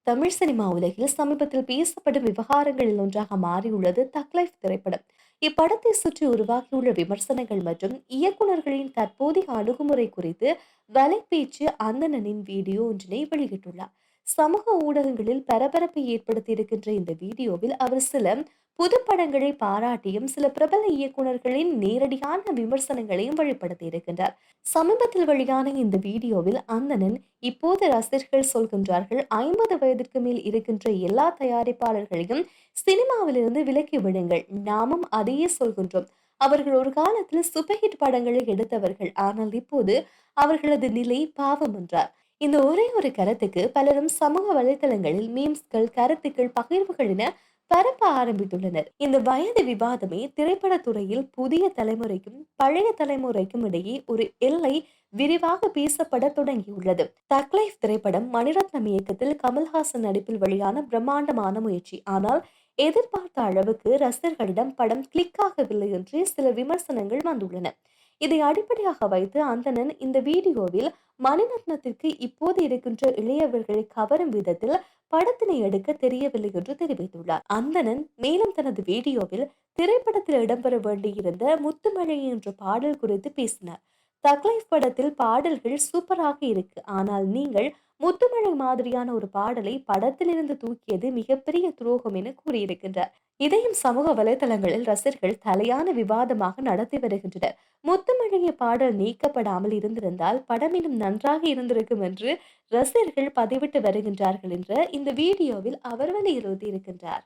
Tamil cinema உலகில் சமீபத்தில் பேசப்படும் விவகாரங்களில் ஒன்றாக மாறியுள்ளது தக் லைஃப் திரைப்படம். இப்படத்தை சுற்றி உருவாகியுள்ள விமர்சனங்கள் மற்றும் இயக்குனர்களின் தற்போதைய அணுகுமுறை குறித்து வலைப்பேச்சு அந்தணனின் வீடியோ ஒன்றினை வெளியிட்டுள்ளார். சமூக ஊடகங்களில் பரபரப்பை ஏற்படுத்தி இருக்கின்ற இந்த வீடியோவில் அவர் சில புது படங்களை பாராட்டியும் சில பிரபல இயக்குனர்களின் நேரடியான விமர்சனங்களையும் வெளிப்படுத்தி இருக்கின்றார். சமீபத்தில் வெளியான இந்த வீடியோவில் அந்தணன் இப்போது ரசிகர்கள் சொல்கின்றார்கள், 50 வயதிற்கு மேல் இருக்கின்ற எல்லா தயாரிப்பாளர்களையும் சினிமாவிலிருந்து விலக்கி விடுங்கள், நாமும் அதையே சொல்கின்றோம். அவர்கள் ஒரு காலத்தில் சூப்பர் ஹிட் படங்களை எடுத்தவர்கள், ஆனால் இப்போது அவர்களது நிலை பாவம் என்றார். இந்த ஒரே ஒரு கருத்துக்கு பலரும் சமூக வலைதளங்களில் மீம்ஸ்கள், கருத்துக்கள், பகிர்வுகள் என பரப்ப ஆரம்பித்துள்ளனர். இந்த வயது விவாதமே திரைப்படத் துறையில் புதிய தலைமுறைக்கும் பழைய தலைமுறைக்கும் இடையே ஒரு எல்லை விரிவாக பேசப்பட தொடங்கியுள்ளது. தக் லைஃப் திரைப்படம் மணிரத்னம் இயக்கத்தில் கமல்ஹாசன் நடிப்பில் வெளியான பிரம்மாண்டமான முயற்சி. ஆனால் எதிர்பார்த்த அளவுக்கு ரசிகர்களிடம் படம் கிளிக் ஆகவில்லை என்று சில விமர்சனங்கள் வந்துள்ளன. இதை அடிப்படையாக வைத்து அந்தணன் இந்த வீடியோவில் மணிரத்னத்திற்கு இப்போது இருக்கின்ற இளையவர்களை கவரும் விதத்தில் படத்தினை எடுக்க தெரியவில்லை என்று தெரிவித்துள்ளார். அந்தணன் மேலும் தனது வீடியோவில் திரைப்படத்தில் இடம்பெற வேண்டியிருந்த முத்துமழை என்ற பாடல் குறித்து பேசினார். தக் லைஃப் படத்தில் பாடல்கள் சூப்பராக இருக்கு, ஆனால் நீங்கள் முத்துமழை மாதிரியான ஒரு பாடலை படத்திலிருந்து தூக்கியது மிகப்பெரிய துரோகம் என கூறியிருக்கின்றார். இதையும் சமூக வலைதளங்களில் ரசிகர்கள் தலையான விவாதமாக நடத்தி வருகின்றனர். முத்துமழைய பாடல் நீக்கப்படாமல் இருந்திருந்தால் படம் இன்னும் நன்றாக இருந்திருக்கும் என்று ரசிகர்கள் பதிவிட்டு வருகின்றார்கள் என்ற இந்த வீடியோவில் அவர் வலியுறுத்தி இருக்கின்றார்.